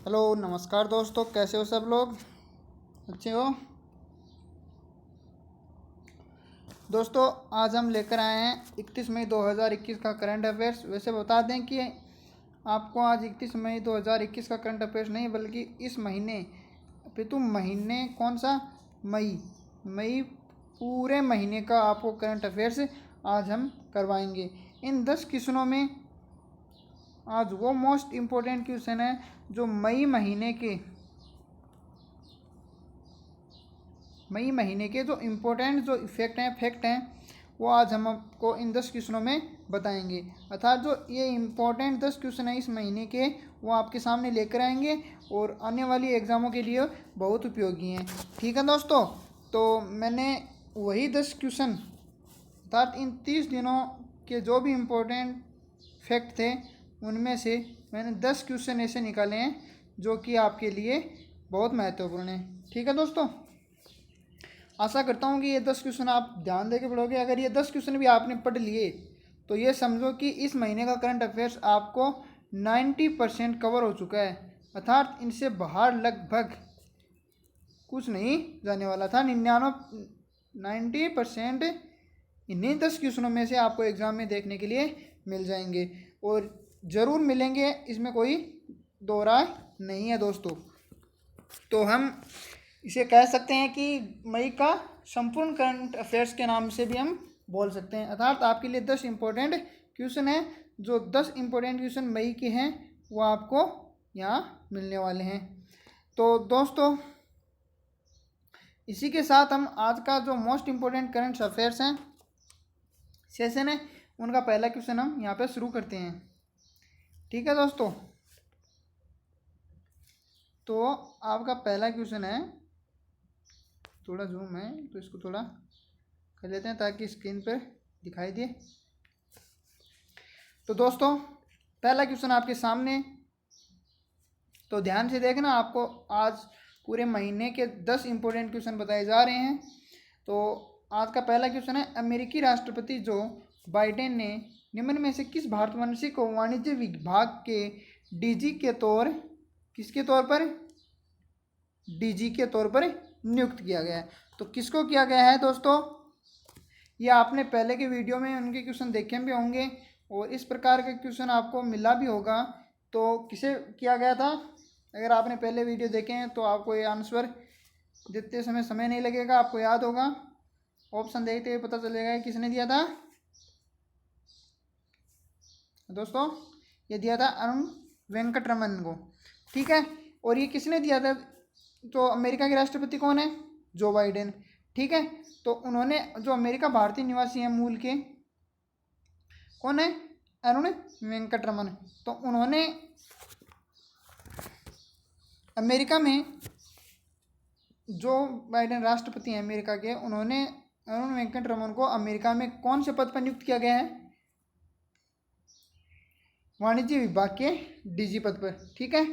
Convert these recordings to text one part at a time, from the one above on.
Hello नमस्कार दोस्तों, कैसे हो सब लोग? अच्छे हो दोस्तों? आज हम लेकर आए हैं 31 मई 2021 का करंट अफेयर्स। वैसे बता दें कि आपको आज 31 मई 2021 का करंट अफेयर्स नहीं बल्कि इस महीने पितु महीने कौन सा, मई पूरे महीने का आपको करंट अफेयर्स आज हम करवाएंगे। इन 10 क्वेश्चनों में आज वो मोस्ट इम्पोर्टेंट क्वेश्चन है जो मई महीने के जो इम्पोर्टेंट जो इफेक्ट हैं, फैक्ट हैं, वो आज हम आपको इन 10 क्वेश्चनों में बताएंगे। अर्थात जो ये इम्पोर्टेंट 10 क्वेश्चन हैं इस महीने के, वो आपके सामने लेकर आएंगे और आने वाली एग्ज़ामों के लिए बहुत उपयोगी हैं। ठीक है दोस्तों, तो मैंने वही 10 क्वेश्चन अर्थात इन 30 दिनों के जो भी इम्पोर्टेंट फैक्ट थे उनमें से मैंने 10 क्वेश्चन ऐसे निकाले हैं जो कि आपके लिए बहुत महत्वपूर्ण हैं। ठीक है दोस्तों, आशा करता हूँ कि ये 10 क्वेश्चन आप ध्यान देके पढ़ोगे। अगर ये 10 क्वेश्चन भी आपने पढ़ लिए तो ये समझो कि इस महीने का करंट अफेयर्स आपको 90% कवर हो चुका है। अर्थात इनसे बाहर लगभग कुछ नहीं जाने वाला था। 90% इन्हीं 10 क्वेश्चनों में से आपको एग्ज़ाम में देखने के लिए मिल जाएंगे और ज़रूर मिलेंगे, इसमें कोई दो राय नहीं है दोस्तों। तो हम इसे कह सकते हैं कि मई का संपूर्ण करंट अफेयर्स के नाम से भी हम बोल सकते हैं। अर्थात आपके लिए 10 इम्पोर्टेंट क्वेश्चन हैं, जो 10 इम्पोर्टेंट क्वेश्चन मई के हैं वो आपको यहाँ मिलने वाले हैं। तो दोस्तों, इसी के साथ हम आज का जो मोस्ट इम्पोर्टेंट करंट अफेयर्स हैं सेशन है, उनका पहला क्वेश्चन हम यहाँ पे शुरू करते हैं। ठीक है दोस्तों, तो आपका पहला क्वेश्चन है, थोड़ा जूम है तो इसको थोड़ा कर लेते हैं ताकि स्क्रीन पर दिखाई दे। तो दोस्तों, पहला क्वेश्चन आपके सामने, तो ध्यान से देखना। आपको आज पूरे महीने के 10 इम्पोर्टेंट क्वेश्चन बताए जा रहे हैं। तो आज का पहला क्वेश्चन है, अमेरिकी राष्ट्रपति जो बाइडेन ने निम्न में से किस भारतवंशी को वाणिज्य विभाग के डीजी के तौर किसके तौर पर डीजी के तौर पर नियुक्त किया गया है? तो किसको किया गया है दोस्तों? ये आपने पहले के वीडियो में उनके क्वेश्चन देखे भी होंगे और इस प्रकार का क्वेश्चन आपको मिला भी होगा। तो किसे किया गया था? अगर आपने पहले वीडियो देखे हैं तो आपको ये आंसर देते समय नहीं लगेगा, आपको याद होगा। ऑप्शन देखते हुए पता चलेगा किसने दिया था दोस्तों। ये दिया था अरुण वेंकटरमन को। ठीक है, और ये किसने दिया था? तो अमेरिका के राष्ट्रपति कौन है? Joe Biden. ठीक है, तो उन्होंने, जो अमेरिका भारतीय निवासी हैं मूल के, कौन है? अरुण वेंकटरमन। तो उन्होंने अमेरिका में, जो बाइडेन राष्ट्रपति हैं अमेरिका के, उन्होंने अरुण वेंकटरमन को अमेरिका में कौन से पद पर नियुक्त किया गया है? वाणिज्य विभाग के डीजी पद पर। ठीक है,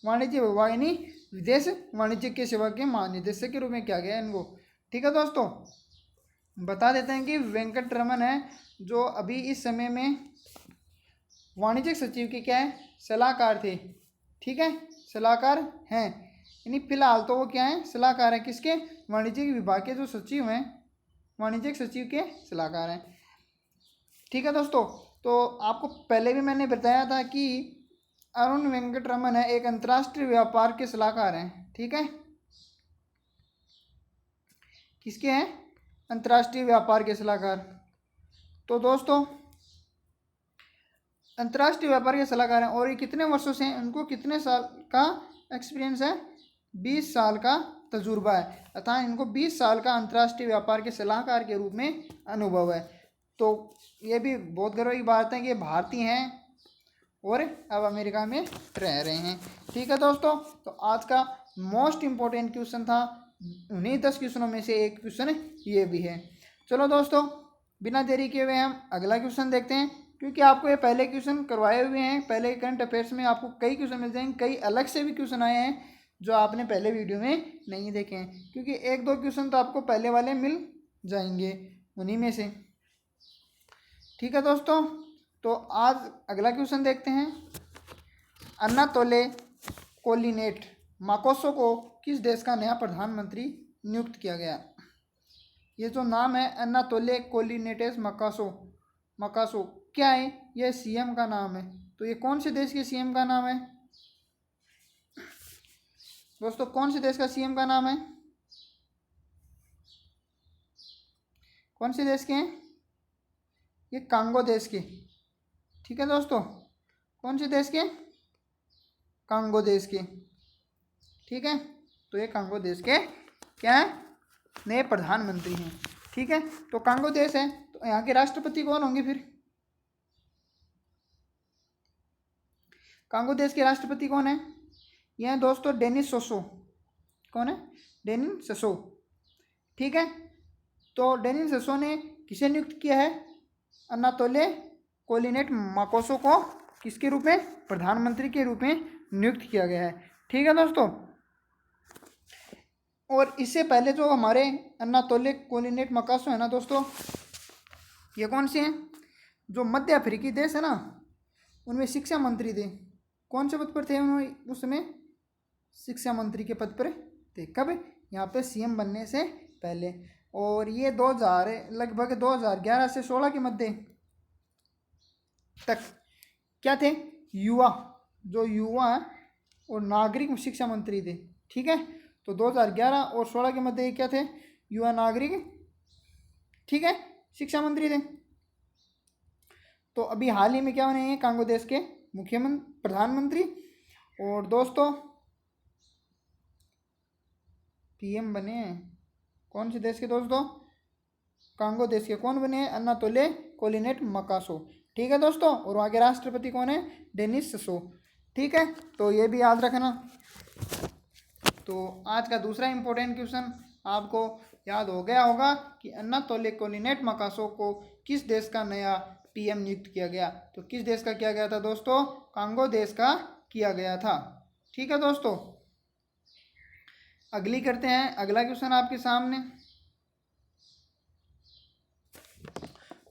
वाणिज्य विभाग यानी विदेश वाणिज्य के सेवा के महानिदेशक के रूप में किया गया है इनको। ठीक है दोस्तों, बता देते हैं कि वेंकटरमन है जो अभी इस समय में वाणिज्यिक सचिव के क्या है, सलाहकार थे। ठीक है, सलाहकार हैं, यानी फिलहाल तो वो क्या है, सलाहकार है किसके? वाणिज्यिक विभाग के जो सचिव हैं, वाणिज्यिक सचिव के सलाहकार हैं। ठीक है दोस्तों, तो आपको पहले भी मैंने बताया था कि अरुण वेंकटरमन है एक अंतर्राष्ट्रीय व्यापार के सलाहकार हैं। ठीक है, किसके हैं? अंतर्राष्ट्रीय व्यापार के सलाहकार। तो दोस्तों, अंतर्राष्ट्रीय व्यापार के सलाहकार हैं और ये कितने वर्षों से हैं? उनको कितने साल का एक्सपीरियंस है? 20 साल का तजुर्बा है। अतः इनको 20 साल का अंतर्राष्ट्रीय व्यापार के सलाहकार के रूप में अनुभव है। तो ये भी बहुत गर्व की बात है कि भारतीय हैं और अब अमेरिका में रह रहे हैं। ठीक है दोस्तों, तो आज का मोस्ट इम्पोर्टेंट क्वेश्चन था, उन्हीं 10 क्वेश्चनों में से एक क्वेश्चन ये भी है। चलो दोस्तों, बिना देरी किए हुए हम अगला क्वेश्चन देखते हैं, क्योंकि आपको ये पहले क्वेश्चन करवाए हुए हैं। पहले करंट अफेयर्स में आपको कई क्वेश्चन मिल जाएंगे, कई अलग से भी क्वेश्चन आए हैं जो आपने पहले वीडियो में नहीं देखे हैं, क्योंकि एक दो क्वेश्चन तो आपको पहले वाले मिल जाएंगे उन्हीं में से। ठीक है दोस्तों, तो आज अगला क्वेश्चन देखते हैं। अन्ना तोले कोलिनेट माकोसो को किस देश का नया प्रधानमंत्री नियुक्त किया गया? ये जो नाम है अनातोले कोलिनेटेस मकासो क्या है? ये सीएम का नाम है। तो ये कौन से देश के सीएम का नाम है दोस्तों? कौन से देश का सीएम का नाम है? कौन से देश के हैं? ये कांगो देश के। ठीक है दोस्तों, कौन से देश के? कांगो देश के। ठीक है, तो ये कांगो देश के क्या है? नए प्रधानमंत्री हैं। ठीक है, तो कांगो देश है, तो यहाँ के राष्ट्रपति कौन होंगे फिर? कांगो देश के राष्ट्रपति कौन है? ये है दोस्तों डेनिस सोसो। कौन है? डेनिस सोसो। ठीक है, तो डेनिस सोसो ने किसे नियुक्त किया है? अनातोले कोलिनेट माकोसो को किसके रूप में? प्रधानमंत्री के रूप में नियुक्त किया गया है। ठीक है दोस्तों, और इससे पहले जो हमारे अनातोले कोलिनेट मकासो है ना दोस्तों, ये कौन से हैं? जो मध्य अफ्रीकी देश है ना, उनमें शिक्षा मंत्री थे। कौन से पद पर थे उन्होंने उस समय? शिक्षा मंत्री के पद पर थे। कब? यहाँ पे सीएम बनने से पहले। और ये 2000 लगभग 2011 से 16 के मध्य तक क्या थे? युवा और नागरिक शिक्षा मंत्री थे। ठीक है, तो 2011 और 16 के मध्य क्या थे? युवा नागरिक, ठीक है, शिक्षा मंत्री थे। तो अभी हाल ही में क्या बने हैं? कांगो देश के प्रधानमंत्री। और दोस्तों पीएम बने हैं कौन से देश के दोस्तों? कांगो देश के। कौन बने हैं? अनातोले कोलिनेट मकासो। ठीक है दोस्तों, और वहाँ के राष्ट्रपति कौन है? डेनिस सोसो। ठीक है, तो ये भी याद रखना। तो आज का दूसरा इंपॉर्टेंट क्वेश्चन आपको याद हो गया होगा कि अनातोले कोलिनेट मकासो को किस देश का नया पीएम नियुक्त किया गया? तो किस देश का किया गया था दोस्तों? कांगो देश का किया गया था। ठीक है दोस्तों, अगली करते हैं। अगला क्वेश्चन आपके सामने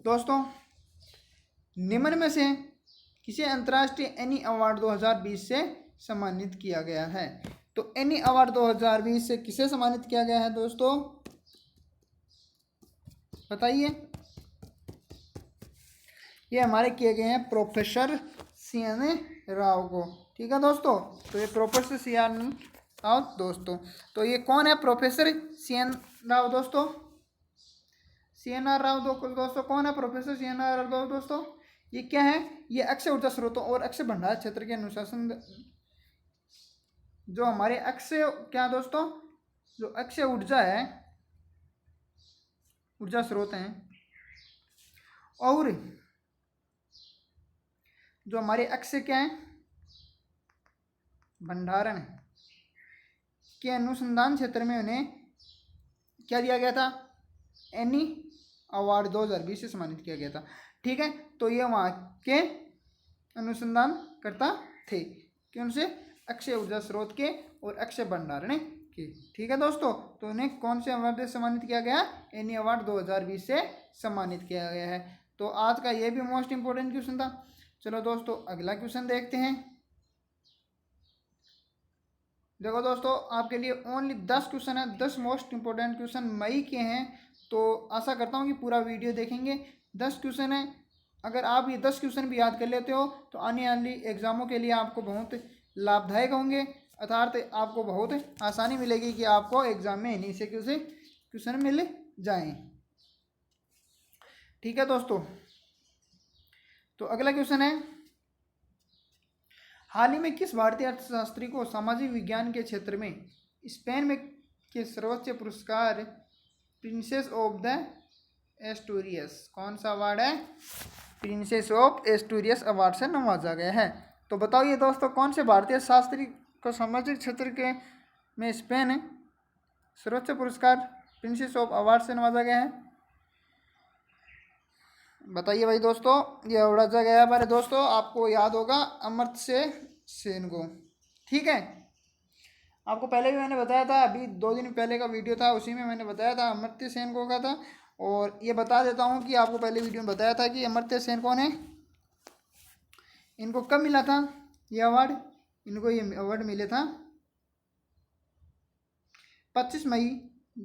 दोस्तों, निम्न में से किसे अंतर्राष्ट्रीय एनी अवार्ड 2020 से सम्मानित किया गया है? तो एनी अवार्ड 2020 से किसे सम्मानित किया गया है दोस्तों? बताइए। ये हमारे किए गए हैं प्रोफेसर CN राव को। ठीक है दोस्तों, तो ये प्रोफेसर CN राव दोस्तों। तो ये कौन है प्रोफेसर CN राव दोस्तों? CNR राव दोस्तों कौन है प्रोफेसर CNR राव दोस्तों? ये क्या है? ये अक्षय ऊर्जा स्रोतों और अक्षय भंडार क्षेत्र के अनुशासन, जो हमारे अक्षय क्या दोस्तों, जो अक्षय ऊर्जा है, ऊर्जा स्रोत हैं, और जो हमारे अक्षय क्या है, भंडारण के अनुसंधान क्षेत्र में उन्हें क्या दिया गया था? एनी अवार्ड 2020 से सम्मानित किया गया था। ठीक है, तो ये वहाँ के अनुसंधान करता थे कि उनसे अक्षय ऊर्जा स्रोत के और अक्षय भंडारण के। ठीक है दोस्तों, तो उन्हें कौन से अवार्ड से सम्मानित किया गया? एनी अवार्ड 2020 से सम्मानित किया गया है। तो आज का ये भी मोस्ट इंपोर्टेंट क्वेश्चन था। चलो दोस्तों अगला क्वेश्चन देखते हैं। देखो दोस्तों, आपके लिए ओनली 10 क्वेश्चन है, 10 मोस्ट इंपोर्टेंट क्वेश्चन मई के हैं। तो आशा करता हूँ कि पूरा वीडियो देखेंगे। 10 क्वेश्चन है, अगर आप ये 10 क्वेश्चन भी याद कर लेते हो तो आने वाली एग्जामों के लिए आपको बहुत लाभदायक होंगे, अर्थात आपको बहुत आसानी मिलेगी कि आपको एग्जाम में इन्हीं से क्वेश्चन मिल जाएं। ठीक है दोस्तों, तो अगला क्वेश्चन है, हाल ही में किस भारतीय अर्थशास्त्री को सामाजिक विज्ञान के क्षेत्र में स्पेन में के सर्वोच्च पुरस्कार प्रिंसेस ऑफ द एस्टूरियस, कौन सा अवार्ड है? प्रिंसेस ऑफ एस्टूरियस अवार्ड से नवाजा गया है? तो बताओ ये दोस्तों, कौन से भारतीय शास्त्री को सामाजिक क्षेत्र के में स्पेन सर्वोच्च पुरस्कार प्रिंसेस ऑफ अवार्ड से नवाजा गया है? बताइए भाई दोस्तों। ये नवाजा गया है हमारे दोस्तों, आपको याद होगा, अमर्त्य सेन को। ठीक है, आपको पहले भी मैंने बताया था, अभी 2 दिन पहले का वीडियो था उसी में मैंने बताया था अमर्त्य सेन को का था। और ये बता देता हूँ कि आपको पहले वीडियो में बताया था कि अमर्त्य सेन कौन है, इनको कब मिला था ये अवार्ड? इनको ये अवार्ड मिले था 25 मई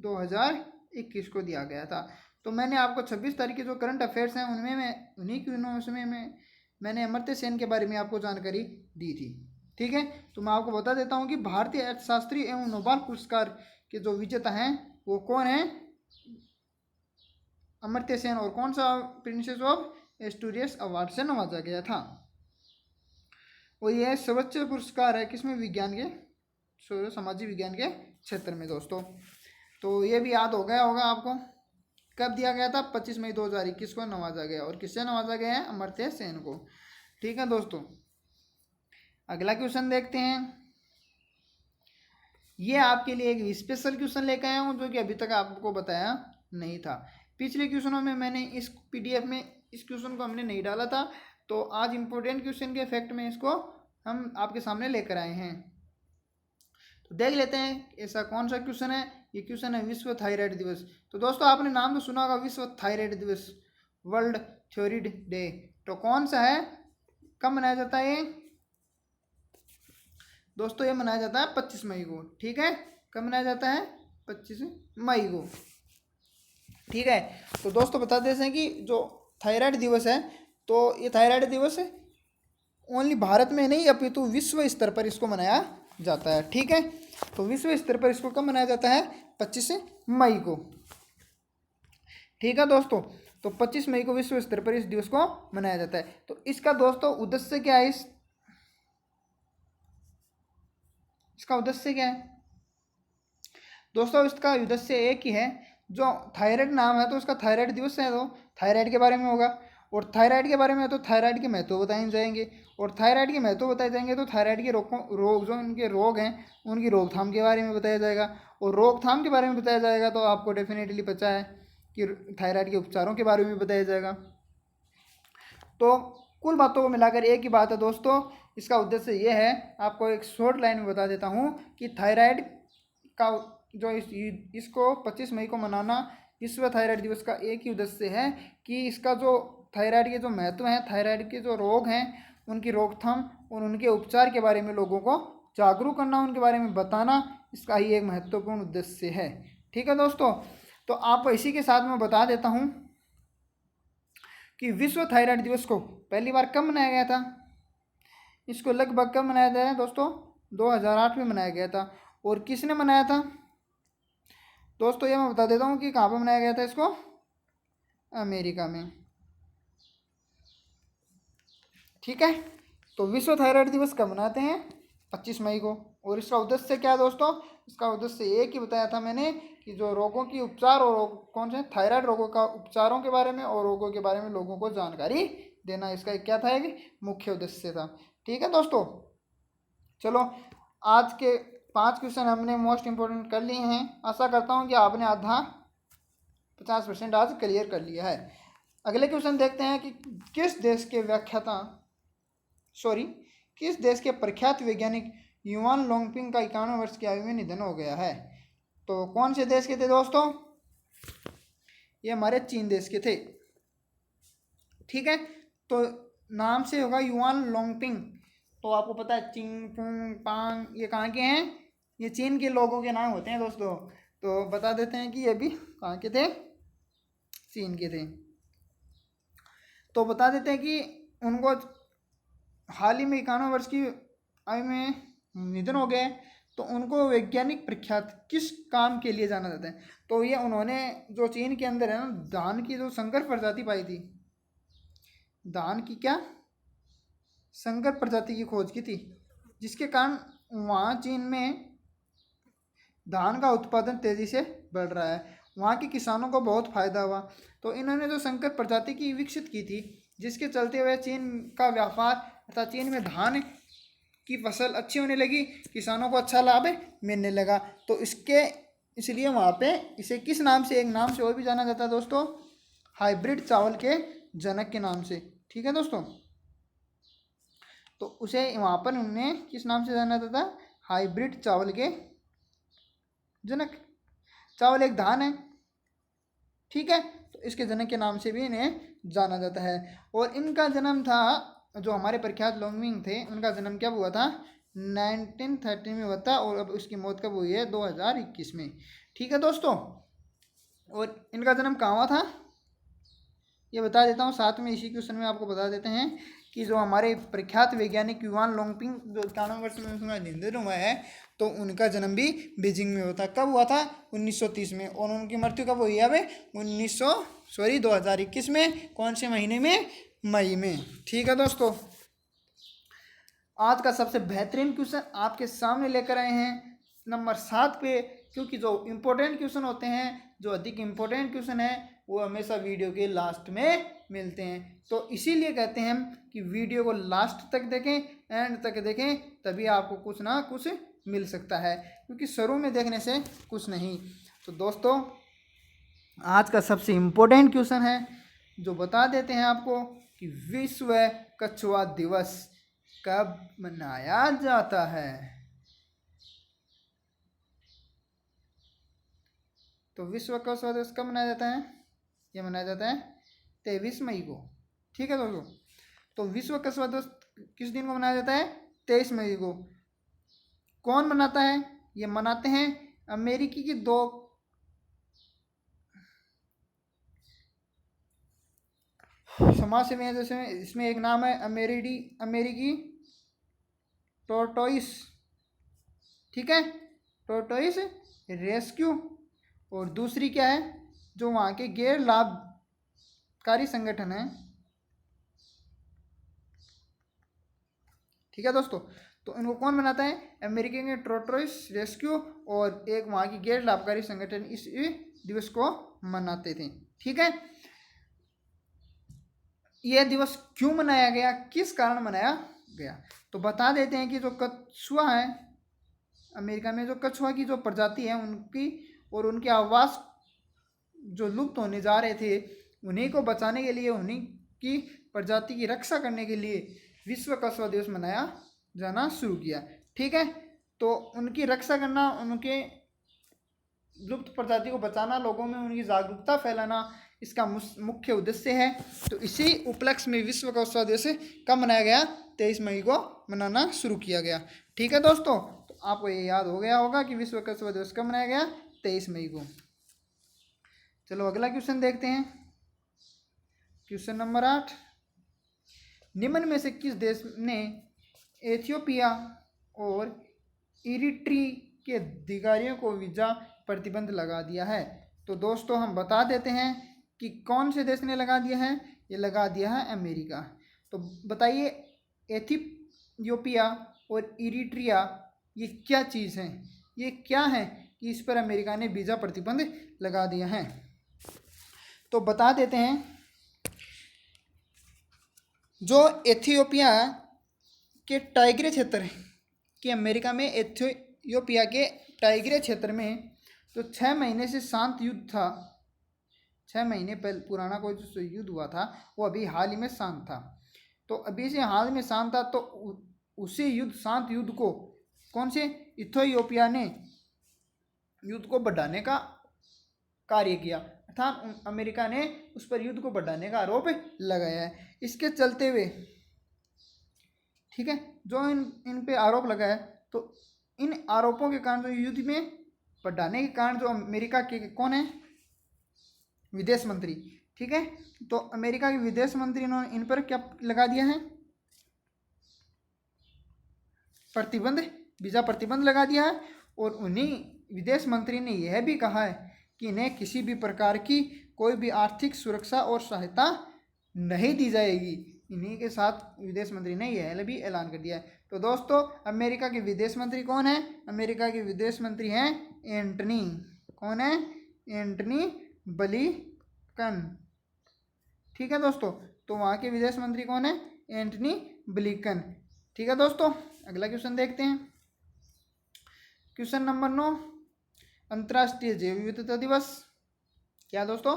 2021 को दिया गया था। तो मैंने आपको 26 तारीख के जो करंट अफेयर्स हैं उनमें मैं उन्हीं की उसमें मैंने अमर्त्य सेन के बारे में आपको जानकारी दी थी। ठीक है, तो मैं आपको बता देता हूँ कि भारतीय अर्थशास्त्री एवं नोबेल पुरस्कार के जो विजेता हैं वो कौन है, अमर्त्य सेन, और कौन सा प्रिंसेस ऑफ एस्टूरियस अवार्ड से नवाजा गया था। और यह सर्वोच्च पुरस्कार है किसमें, विज्ञान के, सामाजिक विज्ञान के क्षेत्र में दोस्तों। तो ये भी याद हो गया होगा आपको, कब दिया गया था, 25 मई 2021 को नवाजा गया। और किससे नवाजा गया है, अमर्त्य सेन को। ठीक है दोस्तों, अगला क्वेश्चन देखते हैं। ये आपके लिए एक स्पेशल क्वेश्चन लेकर आया हूँ जो कि अभी तक आपको बताया नहीं था। पिछले क्वेश्चनों में मैंने इस पीडीएफ में इस क्वेश्चन को हमने नहीं डाला था, तो आज इंपॉर्टेंट क्वेश्चन के इफेक्ट में इसको हम आपके सामने लेकर आए हैं। तो देख लेते हैं ऐसा कौन सा क्वेश्चन है। ये क्वेश्चन है विश्व थायराइड दिवस। तो दोस्तों आपने नाम तो सुना होगा, विश्व थायराइड दिवस, वर्ल्ड थायराइड डे। तो कौन सा है, कब मनाया जाता है ये दोस्तों, ये मनाया जाता है 25 मई को। ठीक है, कब मनाया जाता है, 25 मई को। ठीक है, तो दोस्तों बता देते हैं कि जो थायराइड दिवस है, तो ये थायराइड दिवस ओनली भारत में नहीं अपितु विश्व स्तर पर इसको मनाया जाता है। ठीक है, तो विश्व स्तर पर इसको कब मनाया जाता है, 25 मई को। ठीक है दोस्तों, तो 25 मई को विश्व स्तर पर इस दिवस को मनाया जाता है। तो इसका दोस्तों उद्देश्य क्या है, इसका उद्देश्य क्या है दोस्तों, इसका उद्देश्य एक ही है, जो थायराइड नाम है तो उसका थायराइड दिवस है, तो थायराइड के बारे में होगा। और थायराइड के बारे में है तो थायराइड के महत्व बताए जाएंगे, और थायराइड के महत्व बताए जाएंगे तो थायराइड के रोग जो इनके रोग हैं उनकी रोकथाम के बारे में बताया जाएगा। और रोकथाम के बारे में बताया जाएगा तो आपको डेफिनेटली पता है कि थायराइड के उपचारों के बारे में बताया जाएगा। तो कुल बातों को मिलाकर एक ही बात है दोस्तों, इसका उद्देश्य ये है, आपको एक शॉर्ट लाइन में बता देता हूँ कि थायराइड का जो इसको 25 मई को मनाना, विश्व थायराइड दिवस का एक ही उद्देश्य है कि इसका जो थायराइड के जो महत्व हैं, थायराइड के जो रोग हैं उनकी रोकथाम और उनके उपचार के बारे में लोगों को जागरूक करना, उनके बारे में बताना, इसका ही एक महत्वपूर्ण उद्देश्य है। ठीक है दोस्तों, तो आपको इसी के साथ मैं बता देता हूँ कि विश्व थायराइड दिवस को पहली बार कब मनाया गया था। इसको लगभग कब मनाया गया है दोस्तों, 2008 में मनाया गया था। और किसने मनाया था दोस्तों, ये मैं बता देता हूँ कि कहाँ पर मनाया गया था इसको, अमेरिका में। ठीक है, तो विश्व थायराइड दिवस कब मनाते हैं, 25 मई को। और इसका उद्देश्य क्या है दोस्तों, इसका उद्देश्य एक ही बताया था मैंने कि जो रोगों की उपचार और कौन से थायराइड रोगों का उपचारों के बारे में और रोगों के बारे में लोगों को जानकारी देना, इसका क्या था, एक मुख्य उद्देश्य था। ठीक है दोस्तों, चलो आज के 5 क्वेश्चन हमने मोस्ट इम्पोर्टेंट कर लिए हैं। आशा करता हूँ कि आपने आधा 50% आज क्लियर कर लिया है। अगले क्वेश्चन देखते हैं कि किस देश के प्रख्यात वैज्ञानिक युवान लोंगपिंग का 51 वर्ष की आयु में निधन हो गया है। तो कौन से देश के थे दोस्तों, ये हमारे चीन देश के थे। ठीक है, तो नाम से होगा युवान लोंगपिंग। तो आपको पता है चिंग पुंग पांग ये कहाँ के हैं, ये चीन के लोगों के नाम होते हैं दोस्तों। तो बता देते हैं कि ये भी कहाँ के थे, चीन के थे। तो बता देते हैं कि उनको हाल ही में 51 वर्ष की आयु में निधन हो गए। तो उनको वैज्ञानिक प्रख्यात किस काम के लिए जाना जाता है, तो ये उन्होंने जो चीन के अंदर है ना, धान की जो संकर प्रजाति पाई थी, धान की क्या संकर प्रजाति की खोज की थी, जिसके कारण वहाँ चीन में धान का उत्पादन तेज़ी से बढ़ रहा है, वहाँ के किसानों को बहुत फायदा हुआ। तो इन्होंने जो संकर प्रजाति की विकसित की थी, जिसके चलते हुए चीन का व्यापार तथा चीन में धान की फसल अच्छी होने लगी, किसानों को अच्छा लाभ मिलने लगा। तो इसलिए वहाँ पे इसे किस नाम से, एक नाम से और भी जाना जाता है दोस्तों, हाइब्रिड चावल के जनक के नाम से। ठीक है दोस्तों, तो उसे वहाँ पर उन्हें किस नाम से जाना जाता था, हाइब्रिड चावल के जनक। चावल एक धान है, ठीक है, तो इसके जनक के नाम से भी इन्हें जाना जाता है। और इनका जन्म था, जो हमारे प्रख्यात लोंगमिंग थे, उनका जन्म क्या हुआ था, 1930 में हुआ था और अब उसकी मौत कब हुई है? 2021 में। ठीक है दोस्तों, और इनका जन्म कहाँ हुआ था ये बता देता हूँ। साथ में इसी क्वेश्चन में आपको बता देते हैं कि जो हमारे प्रख्यात वैज्ञानिक युवान लोंगपिंग जो 91 वर्ष में उसमें निधन हुआ है, तो उनका जन्म भी बीजिंग में हुआ था। कब हुआ था? 1930 में। और उनकी मृत्यु कब हुई है? अब 2021 में। कौन से महीने में? मई में। ठीक है दोस्तों, आज का सबसे बेहतरीन क्वेश्चन आपके सामने लेकर आए हैं नंबर 7 पे, क्योंकि जो इम्पोर्टेंट क्वेश्चन होते हैं, जो अधिक इम्पोर्टेंट क्वेश्चन है, वो हमेशा वीडियो के लास्ट में मिलते हैं। तो इसीलिए कहते हैं हम कि वीडियो को लास्ट तक देखें, एंड तक देखें, तभी आपको कुछ ना कुछ मिल सकता है, क्योंकि शुरू में देखने से कुछ नहीं। तो दोस्तों, आज का सबसे इम्पोर्टेंट क्वेश्चन है, जो बता देते हैं आपको कि विश्व कछुआ दिवस कब मनाया जाता है? तो विश्व कछुआ दिवस कब मनाया जाता है? ये मनाया जाता है 23 मई को। ठीक है दोस्तों, तो विश्व कछुआ दिवस किस दिन को मनाया जाता है? 23 मई को। कौन मनाता है? ये मनाते हैं अमेरिकी की दो समाज सेवी हैं, जैसे इसमें एक नाम है अमेरिकी टोर्टोइस। ठीक है, टोर्टोइस रेस्क्यू। और दूसरी क्या है? जो वहाँ के गैर लाभकारी संगठन है। ठीक है दोस्तों, तो इनको कौन बनाता है? अमेरिकी के टोर्टोइस रेस्क्यू और एक वहाँ की गैर लाभकारी संगठन इस दिवस को मनाते थे। ठीक है, यह दिवस क्यों मनाया गया, किस कारण मनाया गया? तो बता देते हैं कि जो कछुआ है, अमेरिका में जो कछुआ की जो प्रजाति है उनकी और उनके आवास जो लुप्त होने जा रहे थे, उन्हीं को बचाने के लिए, उन्हीं की प्रजाति की रक्षा करने के लिए विश्व कछुआ दिवस मनाया जाना शुरू किया। ठीक है, तो उनकी रक्षा करना, उनके लुप्त प्रजाति को बचाना, लोगों में उनकी जागरूकता फैलाना इसका मुख्य उद्देश्य है। तो इसी उपलक्ष्य में विश्व कछुआ दिवस कब मनाया गया? 23 मई को मनाना शुरू किया गया। ठीक है दोस्तों, तो आपको ये याद हो गया होगा कि विश्व कछुआ दिवस कब मनाया गया? 23 मई को। चलो अगला क्वेश्चन देखते हैं। क्वेश्चन नंबर 8, निम्न में से किस देश ने एथियोपिया और इरिट्री के अधिकारियों को वीजा प्रतिबंध लगा दिया है? तो दोस्तों, हम बता देते हैं कि कौन से देश ने लगा दिया है। ये लगा दिया है अमेरिका। तो बताइए, एथियोपिया और इरिट्रिया ये क्या चीज़ है? ये क्या है कि इस पर अमेरिका ने वीज़ा प्रतिबंध लगा दिया है? तो बता देते हैं, जो एथियोपिया के टाइग्रे क्षेत्र कि अमेरिका में एथियोपिया के टाइग्रे क्षेत्र में तो 6 महीने से शांत युद्ध था। 6 महीने पहले पुराना कोई जो युद्ध हुआ था, वो अभी हाल ही में शांत था। तो अभी से हाल में शांत था, तो उसी शांत युद्ध को कौन से इथियोपिया ने युद्ध को बढ़ाने का कार्य किया, अर्थात अमेरिका ने उस पर युद्ध को बढ़ाने का आरोप लगाया है। इसके चलते हुए, ठीक है, जो इन पे आरोप लगा है, तो इन आरोपों के कारण, जो युद्ध में बढ़ाने के कारण, जो अमेरिका के कौन है? विदेश मंत्री। ठीक है, तो अमेरिका के विदेश मंत्री ने इन पर क्या लगा दिया है? प्रतिबंध, वीजा प्रतिबंध लगा दिया है। और उन्हीं विदेश मंत्री ने यह भी कहा है कि इन्हें किसी भी प्रकार की कोई भी आर्थिक सुरक्षा और सहायता नहीं दी जाएगी। इन्हीं के साथ विदेश मंत्री ने यह भी ऐलान कर दिया है। तो दोस्तों, अमेरिका के विदेश मंत्री कौन है? अमेरिका के विदेश मंत्री हैं एंटनी, कौन है? Antony Blinken. ठीक है दोस्तों, तो वहाँ के विदेश मंत्री कौन है? Antony Blinken. ठीक है दोस्तों, अगला क्वेश्चन देखते हैं। क्वेश्चन नंबर 9, अंतर्राष्ट्रीय जैव विविधता दिवस क्या दोस्तों?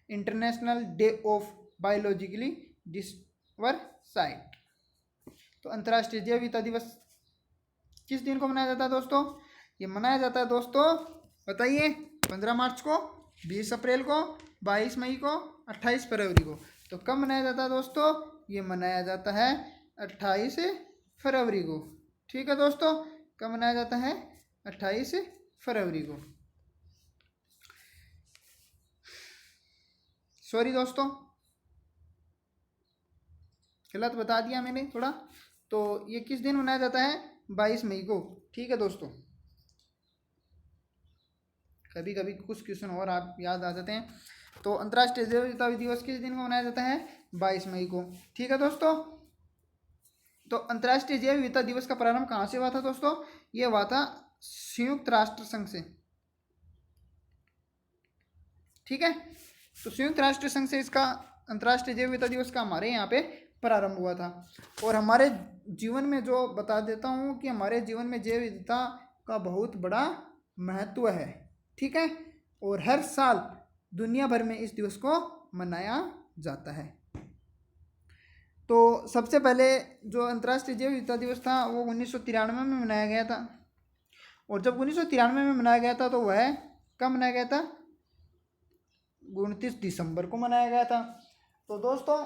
International day of biologically diversity. तो अंतर्राष्ट्रीय जैव विविधता दिवस किस दिन को मनाया जाता है दोस्तों? ये मनाया जाता है दोस्तों, बताइए, 15 मार्च को, 20 अप्रैल को, 22 मई को, 28 फरवरी को। तो कब मनाया जाता है दोस्तों? ये मनाया जाता है 28 फरवरी को। ठीक है दोस्तों, कब मनाया जाता है? 28 फरवरी को। सॉरी दोस्तों, गलत बता दिया मैंने थोड़ा। तो ये किस दिन मनाया जाता है? 22 मई को। ठीक है दोस्तों, कभी कभी कुछ क्वेश्चन और आप याद आ जाते हैं। तो अंतर्राष्ट्रीय जैव विविधता दिवस किस दिन को मनाया जाता है? 22 मई को। ठीक है दोस्तों, तो अंतर्राष्ट्रीय जैव विविधता दिवस का प्रारंभ कहाँ से हुआ था दोस्तों? ये हुआ था संयुक्त राष्ट्र संघ से। ठीक है, तो संयुक्त राष्ट्र संघ से इसका अंतर्राष्ट्रीय जैव विविधता दिवस का हमारे यहाँ पे प्रारंभ हुआ था। और हमारे जीवन में जो बता देता हूँ कि हमारे जीवन में जैव विविधता का बहुत बड़ा महत्व है। ठीक है, और हर साल दुनिया भर में इस दिवस को मनाया जाता है। तो सबसे पहले जो अंतर्राष्ट्रीय जैव विविधता दिवस था वो 1993 में मनाया गया था। और जब 1993 में मनाया गया था तो वह कब मनाया गया था? 29 दिसंबर को मनाया गया था। तो दोस्तों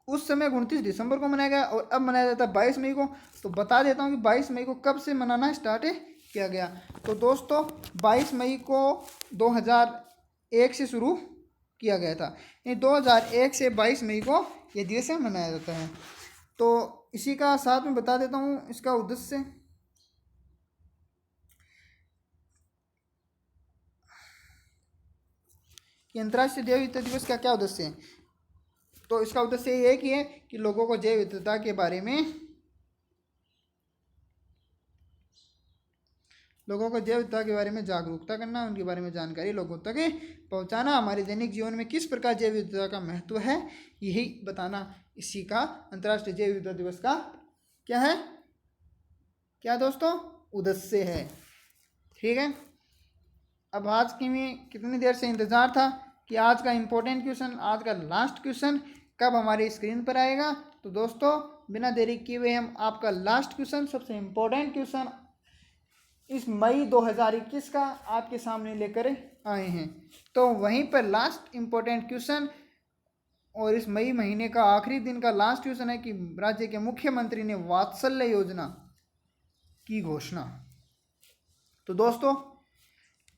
उस समय 29 दिसंबर को मनाया गया और अब मनाया जाता है 22 मई को। तो बता देता हूँ कि 22 मई को कब से मनाना स्टार्ट किया गया। तो दोस्तों 22 मई को 2001 से शुरू किया गया था। ये 2001 से 22 मई को ये दिवस मनाया जाता है। तो इसी का साथ में बता देता हूँ इसका उद्देश्य। कि अंतर्राष्ट्रीय जैव विविधता दिवस का क्या उद्देश्य है? तो इसका उद्देश्य ये है कि लोगों को जैव विविधता के बारे में जागरूकता करना, उनके बारे में जानकारी लोगों तक पहुंचाना, हमारे दैनिक जीवन में किस प्रकार जैव विविधता का महत्व है यही बताना इसी का अंतर्राष्ट्रीय जैव विविधता दिवस का क्या है, क्या दोस्तों, उद्देश्य है। ठीक है, अब आज की में कितनी देर से इंतज़ार था कि आज का इम्पोर्टेंट क्वेश्चन, आज का लास्ट क्वेश्चन कब हमारी स्क्रीन पर आएगा। तो दोस्तों बिना देरी किए हुए हम आपका लास्ट क्वेश्चन, सबसे इम्पोर्टेंट क्वेश्चन इस मई 2021 का आपके सामने लेकर आए हैं। तो वहीं पर लास्ट इम्पोर्टेंट क्वेश्चन और इस मई महीने का आखिरी दिन का लास्ट क्वेश्चन है कि राज्य के मुख्यमंत्री ने वात्सल्य योजना की घोषणा। तो दोस्तों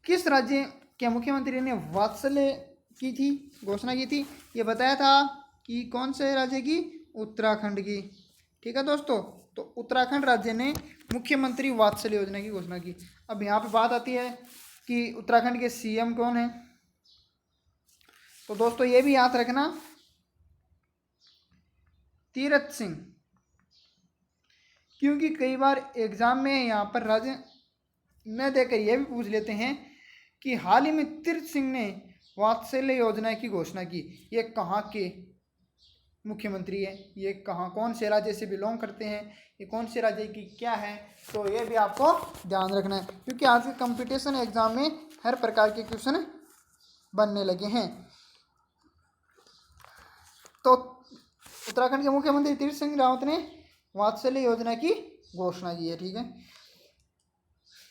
किस राज्य के मुख्यमंत्री ने वात्सल्य की थी, घोषणा की थी? ये बताया था कि कौन से राज्य की? उत्तराखंड की। ठीक है दोस्तों, तो उत्तराखंड राज्य ने मुख्यमंत्री वात्सल्य योजना की घोषणा की। अब यहाँ पे बात आती है कि उत्तराखंड के सीएम कौन है। तो दोस्तों ये भी याद रखना, तीरथ सिंह। क्योंकि कई बार एग्जाम में यहाँ पर राज्य न देकर यह भी पूछ लेते हैं कि हाल ही में तीरथ सिंह ने वात्सल्य योजना की घोषणा की, ये कहाँ के मुख्यमंत्री है, ये कहाँ कौन से राज्य से बिलोंग करते हैं, ये कौन से राज्य की क्या है। तो ये भी आपको ध्यान रखना है क्योंकि आज के कंपटीशन एग्जाम में हर प्रकार के क्वेश्चन बनने लगे हैं। तो उत्तराखंड के मुख्यमंत्री तीरथ सिंह रावत ने वात्सल्य योजना की घोषणा की है। ठीक है,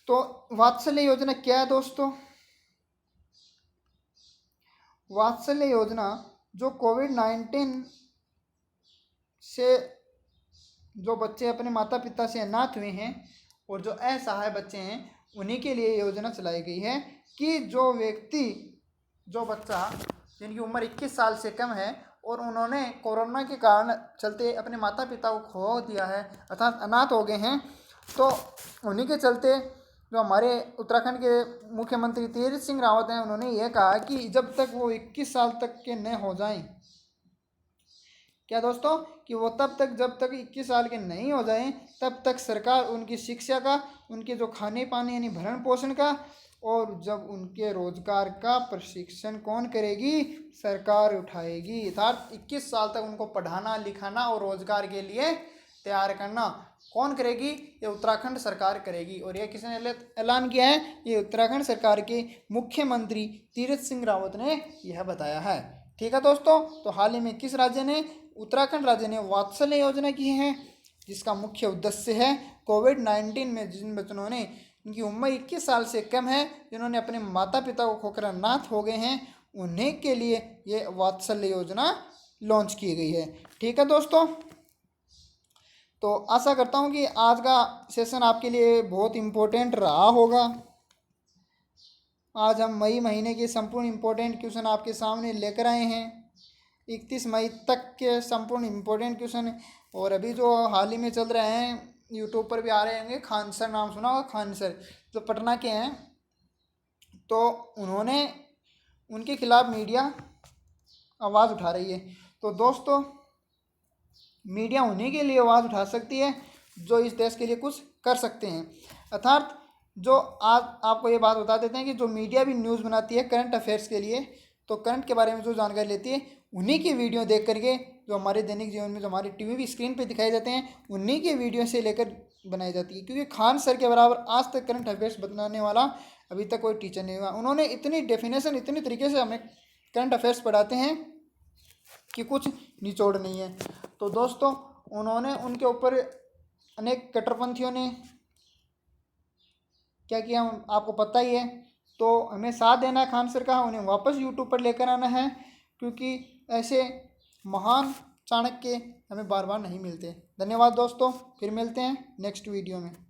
तो वात्सल्य योजना क्या है दोस्तों? वात्सल्य योजना जो कोविड-19 से जो बच्चे अपने माता पिता से अनाथ हुए हैं और जो असहाय बच्चे हैं उन्हीं के लिए योजना चलाई गई है कि जो व्यक्ति, जो बच्चा जिनकी उम्र 21 साल से कम है और उन्होंने कोरोना के कारण चलते अपने माता पिता को खो दिया है अर्थात अनाथ हो गए हैं, तो उन्हीं के चलते जो हमारे उत्तराखंड के मुख्यमंत्री तीरथ सिंह रावत हैं उन्होंने ये कहा कि जब तक वो 21 साल तक के न हो जाएं, क्या दोस्तों, कि वो जब तक 21 साल के नहीं हो जाएं तब तक सरकार उनकी शिक्षा का, उनके जो खाने पाने यानी भरण पोषण का और जब उनके रोजगार का प्रशिक्षण कौन करेगी? सरकार उठाएगी। अर्थात 21 साल तक उनको पढ़ाना लिखाना और रोजगार के लिए तैयार करना कौन करेगी? ये उत्तराखंड सरकार करेगी। और ये किसने ऐलान किया है? ये उत्तराखंड सरकार के मुख्यमंत्री तीरथ सिंह रावत ने यह बताया है। ठीक है दोस्तों, तो हाल ही में किस राज्य ने? उत्तराखंड राज्य ने वात्सल्य योजना की है जिसका मुख्य उद्देश्य है कोविड-19 में जिन बच्चों ने, इनकी उम्र 21 साल से कम है, जिन्होंने अपने माता पिता को खोकर अनाथ हो गए हैं, उन्हीं के लिए ये वात्सल्य योजना लॉन्च की गई है। ठीक है दोस्तों, तो आशा करता हूँ कि आज का सेशन आपके लिए बहुत इम्पोर्टेंट रहा होगा। आज हम मई महीने के संपूर्ण इम्पोर्टेंट क्वेश्चन आपके सामने लेकर आए हैं। 31 मई तक के संपूर्ण इम्पोर्टेंट क्वेश्चन। और अभी जो हाल ही में चल रहे हैं, यूट्यूब पर भी आ रहे होंगे, खान सर नाम सुना होगा, खान सर जो पटना के हैं, तो उन्होंने उनके खिलाफ मीडिया आवाज़ उठा रही है। तो दोस्तों, मीडिया उन्हीं के लिए आवाज़ उठा सकती है जो इस देश के लिए कुछ कर सकते हैं। अर्थात जो आज आपको ये बात बता देते हैं कि जो मीडिया भी न्यूज़ बनाती है करंट अफेयर्स के लिए, तो करंट के बारे में जो जानकारी लेती है उन्हीं की वीडियो देख करके, जो हमारे दैनिक जीवन में जो हमारे टीवी स्क्रीन पे दिखाए जाते हैं, उन्हीं के वीडियो से लेकर बनाई जाती है। क्योंकि खान सर के बराबर आज तक करंट अफेयर्स बताने वाला अभी तक कोई टीचर नहीं हुआ। उन्होंने इतनी डेफिनेशन, इतनी तरीके से हमें करंट अफेयर्स पढ़ाते हैं कि कुछ निचोड़ नहीं है। तो दोस्तों, उन्होंने उनके ऊपर अनेक कट्टरपंथियों ने क्या किया आपको पता ही है। तो हमें साथ देना है खान सर का, उन्हें वापस यूट्यूब पर लेकर आना है, क्योंकि ऐसे महान चाणक्य हमें बार बार नहीं मिलते। धन्यवाद दोस्तों, फिर मिलते हैं नेक्स्ट वीडियो में।